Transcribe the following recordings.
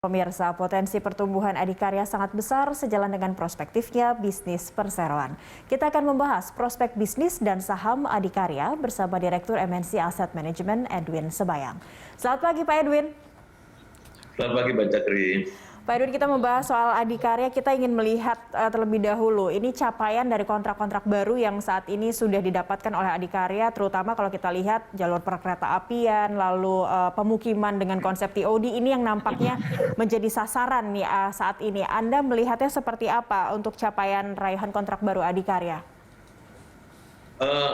Pemirsa, potensi pertumbuhan adikarya sangat besar sejalan dengan prospektifnya bisnis perseroan. Kita akan membahas prospek bisnis dan saham adikarya bersama Direktur MNC Asset Management Edwin Sebayang. Selamat pagi Pak Edwin. Selamat pagi Mbak Cakri. Pak Edwin, kita membahas soal adikarya, kita ingin melihat terlebih dahulu ini capaian dari kontrak-kontrak baru yang saat ini sudah didapatkan oleh adikarya, terutama kalau kita lihat jalur perkereta apian, lalu pemukiman dengan konsep TOD ini yang nampaknya menjadi sasaran nih saat ini. Anda melihatnya seperti apa untuk capaian raihan kontrak baru adikarya?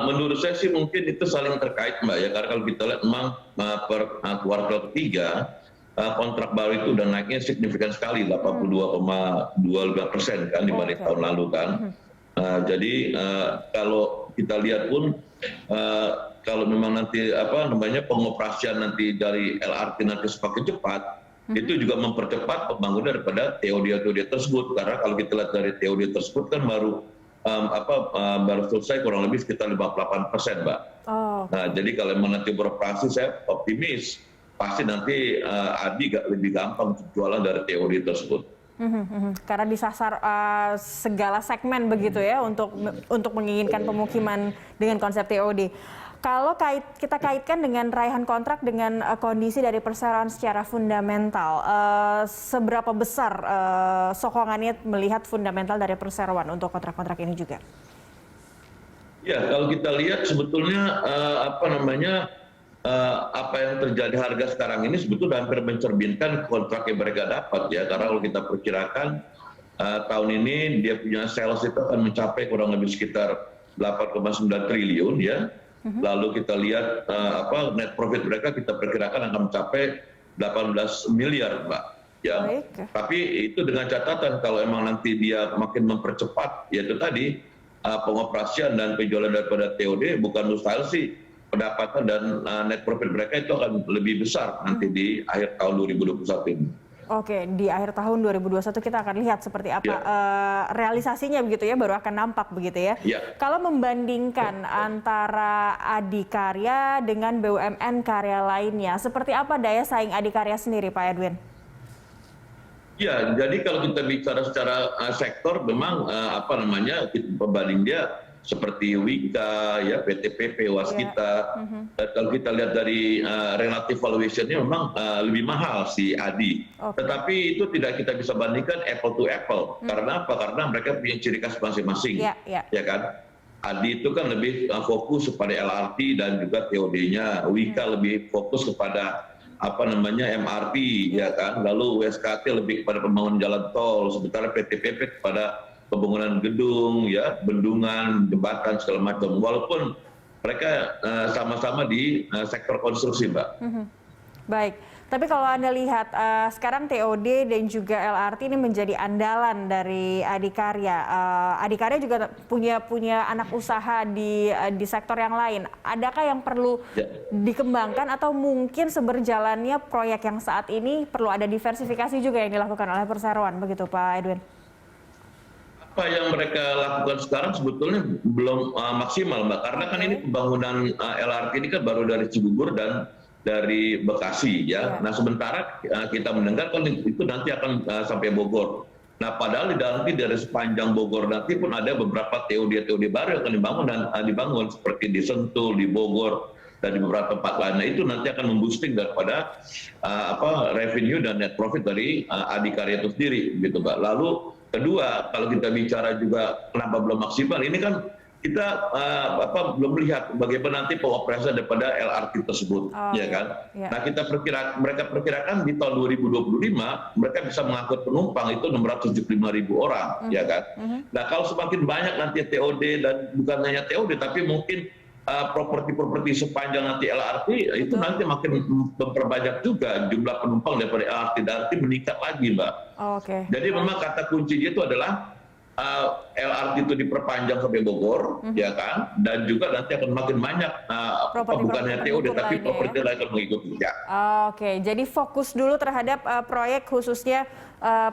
Menurut saya sih mungkin itu saling terkait Mbak ya, karena kalau kita lihat memang per kuartal ketiga kontrak baru itu udah naiknya signifikan sekali 82,25% kan dibanding tahun lalu kan. Jadi kalau kita lihat pun kalau memang nanti pengoperasian nanti dari LRT nanti semakin cepat, itu juga mempercepat pembangunan daripada TOD tersebut, karena kalau kita lihat dari TOD tersebut kan baru selesai kurang lebih sekitar 58%, Mbak. Nah, jadi kalau memang nanti beroperasi, saya optimis pasti nanti Adi lebih gampang jualan dari TOD tersebut. Karena disasar segala segmen begitu ya untuk menginginkan pemukiman dengan konsep TOD. Kalau kita kaitkan dengan raihan kontrak dengan kondisi dari perseroan secara fundamental, seberapa besar sokongannya melihat fundamental dari perseroan untuk kontrak-kontrak ini juga? Ya, kalau kita lihat sebetulnya apa yang terjadi harga sekarang ini sebetulnya hampir mencerminkan kontrak yang mereka dapat ya, karena kalau kita perkirakan tahun ini dia punya sales itu akan mencapai kurang lebih sekitar 8,9 triliun ya. Lalu kita lihat net profit mereka kita perkirakan akan mencapai 18 miliar Mbak ya. Tapi itu dengan catatan kalau emang nanti dia makin mempercepat yaitu tadi pengoperasian dan penjualan daripada TOD, bukan mustahil sih pendapatan dan net profit mereka itu akan lebih besar nanti di akhir tahun 2021 ini. Oke, di akhir tahun 2021 kita akan lihat seperti apa realisasinya begitu ya, baru akan nampak begitu ya. Kalau membandingkan antara adikarya dengan BUMN karya lainnya, seperti apa daya saing adikarya sendiri Pak Edwin? Ya, jadi kalau kita bicara secara sektor memang pembanding dia seperti Wika, ya, PT-PP, Waskita. Kalau kita lihat dari relative valuation-nya memang lebih mahal si Adi. Tetapi itu tidak kita bisa bandingkan apple to apple. Karena apa? Karena mereka punya ciri khas masing-masing. Ya kan? Adi itu kan lebih fokus kepada LRT dan juga TOD-nya. Wika lebih fokus kepada MRT, ya kan? Lalu WSKT lebih kepada pembangunan jalan tol. Sementara PT-PP kepada pembangunan gedung, ya, bendungan, jembatan segala macam. Walaupun mereka sama-sama di sektor konstruksi, Mbak. Baik, tapi kalau Anda lihat sekarang TOD dan juga LRT ini menjadi andalan dari adikarya. Adikarya juga punya anak usaha di sektor yang lain. Adakah yang perlu dikembangkan atau mungkin seberjalannya proyek yang saat ini perlu ada diversifikasi juga yang dilakukan oleh perseroan, begitu Pak Edwin? Apa yang mereka lakukan sekarang sebetulnya belum maksimal, Mbak. Karena kan ini pembangunan LRT ini kan baru dari Cibubur dan dari Bekasi, ya. Nah, sementara kita mendengar kan itu nanti akan sampai Bogor. Nah, padahal nanti dari sepanjang Bogor nanti pun ada beberapa TOD baru yang akan dibangun seperti di Sentul, di Bogor, dan di beberapa tempat lain. Nah, itu nanti akan memboosting daripada revenue dan net profit dari adikarya itu sendiri, gitu, Mbak. Lalu kedua, kalau kita bicara juga kenapa belum maksimal, ini kan kita belum melihat bagaimana nanti pengoperasian daripada LRT tersebut, ya kan? Nah, mereka perkirakan di tahun 2025 mereka bisa mengangkut penumpang itu 675.000 orang, ya kan? Nah, kalau semakin banyak nanti TOD dan bukan hanya TOD, tapi mungkin properti sepanjang nanti LRT itu nanti makin memperbanyak juga jumlah penumpang daripada LRT meningkat lagi, Mbak. Jadi memang kata kuncinya itu adalah LRT itu diperpanjang sampai Bogor, ya kan, dan juga nanti akan makin banyak, bukan hanya TOD tapi properti lain akan mengikuti. Ya. Oke, jadi fokus dulu terhadap proyek khususnya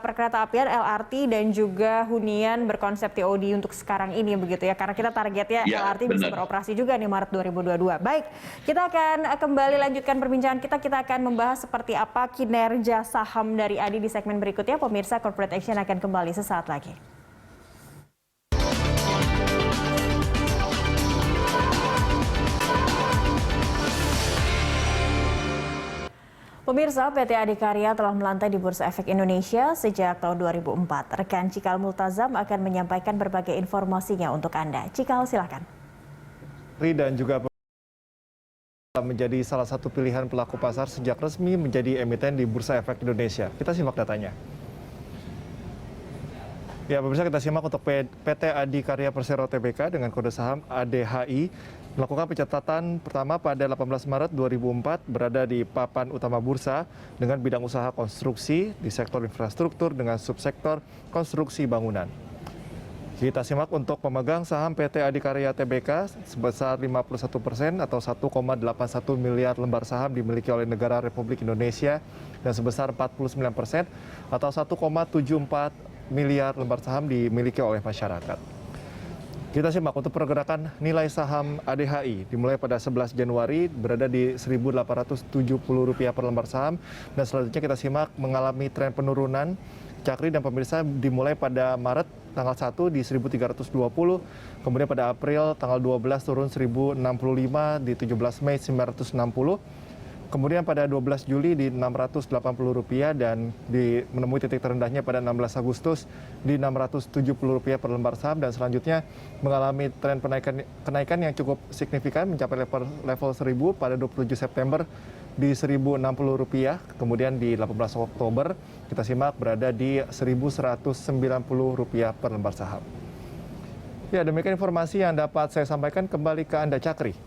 perkeretaapian LRT dan juga hunian berkonsep TOD untuk sekarang ini begitu ya, karena kita targetnya LRT bisa beroperasi juga nih Maret 2022. Baik, kita akan kembali lanjutkan perbincangan kita akan membahas seperti apa kinerja saham dari ADI di segmen berikutnya. Pemirsa, Corporate Action akan kembali sesaat lagi. Pemirsa, PT Adikarya telah melantai di Bursa Efek Indonesia sejak tahun 2004. Rekan Cikal Multazam akan menyampaikan berbagai informasinya untuk Anda. Cikal, silakan. Dan juga menjadi salah satu pilihan pelaku pasar sejak resmi menjadi emiten di Bursa Efek Indonesia. Kita simak datanya. Ya, pemirsa, kita simak untuk PT Adikarya Persero Tbk dengan kode saham ADHI melakukan pencatatan pertama pada 18 Maret 2004 berada di papan utama bursa dengan bidang usaha konstruksi di sektor infrastruktur dengan subsektor konstruksi bangunan. Kita simak untuk pemegang saham PT Adikarya Tbk sebesar 51% atau 1,81 miliar lembar saham dimiliki oleh negara Republik Indonesia dan sebesar 49% atau 1,74 miliar lembar saham dimiliki oleh masyarakat. Kita simak untuk pergerakan nilai saham ADHI dimulai pada 11 Januari berada di Rp1.870 per lembar saham dan selanjutnya kita simak mengalami tren penurunan. Cakri dan pemirsa dimulai pada Maret tanggal 1 di 1.320, kemudian pada April tanggal 12 turun 1.065, di 17 Mei 960. Kemudian pada 12 Juli di Rp680 dan menemui titik terendahnya pada 16 Agustus di Rp670 per lembar saham dan selanjutnya mengalami tren kenaikan yang cukup signifikan mencapai level 1.000 pada 27 September di Rp1.060. Kemudian di 18 Oktober kita simak berada di Rp1.190 per lembar saham. Ya, demikian informasi yang dapat saya sampaikan. Kembali ke Anda, Cakri.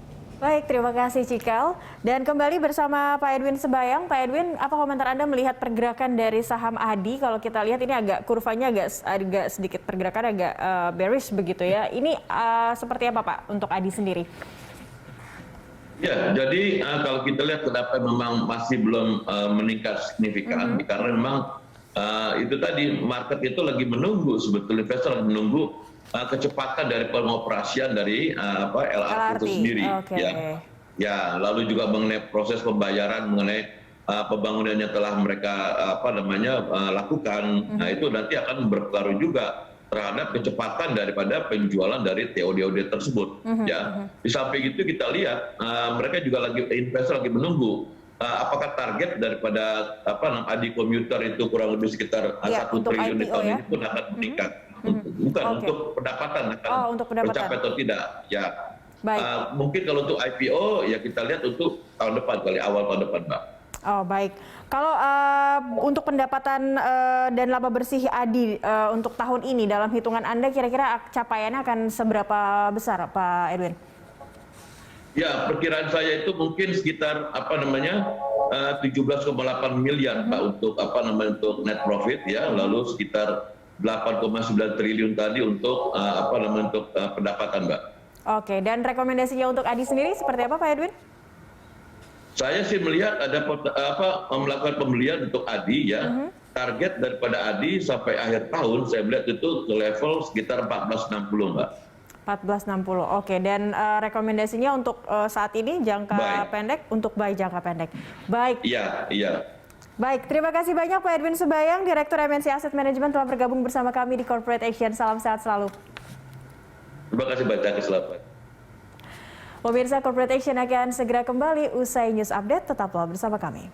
Baik, terima kasih Cikal. Dan kembali bersama Pak Edwin Sebayang. Pak Edwin, apa komentar Anda melihat pergerakan dari saham ADI? Kalau kita lihat ini kurvanya agak sedikit pergerakan agak bearish begitu ya. Ini seperti apa Pak untuk ADI sendiri? Ya, jadi kalau kita lihat kenapa memang masih belum meningkat signifikan, karena memang itu tadi market itu lagi menunggu, sebetulnya investor lagi menunggu kecepatan dari pengoperasian dari LRT itu sendiri. Okay. Ya, lalu juga mengenai proses pembayaran, mengenai pembangunan yang telah mereka lakukan. Nah, itu nanti akan berpengaruh juga terhadap kecepatan daripada penjualan dari TOD tersebut. Ya, di samping itu kita lihat mereka juga investor lagi menunggu apakah target daripada ADI Komuter itu kurang lebih sekitar 1 triliun di tahun ini pun akan meningkat. Bukan untuk pendapatan akan tercapai atau tidak. Ya, mungkin kalau untuk IPO ya kita lihat untuk tahun depan awal tahun depan, Mbak. Oh baik. Kalau untuk pendapatan dan laba bersih ADI untuk tahun ini dalam hitungan Anda kira-kira capaiannya akan seberapa besar, Pak Edwin? Ya, perkiraan saya itu mungkin sekitar 17,8 miliar Pak untuk untuk net profit ya, lalu sekitar 8,9 triliun tadi untuk untuk pendapatan, Mbak. Oke, dan rekomendasinya untuk ADI sendiri seperti apa, Pak Edwin? Saya sih melihat ada melakukan pembelian untuk ADI ya. Target daripada ADI sampai akhir tahun saya melihat itu ke level sekitar 1460, Mbak. 1460. Oke, dan rekomendasinya untuk saat ini jangka pendek untuk buy jangka pendek. Baik. Iya. Baik, terima kasih banyak Pak Edwin Sebayang, Direktur MNC Asset Management telah bergabung bersama kami di Corporate Action. Salam sehat selalu. Terima kasih banyak, selamat. Pemirsa, Corporate Action akan segera kembali usai news update. Tetaplah bersama kami.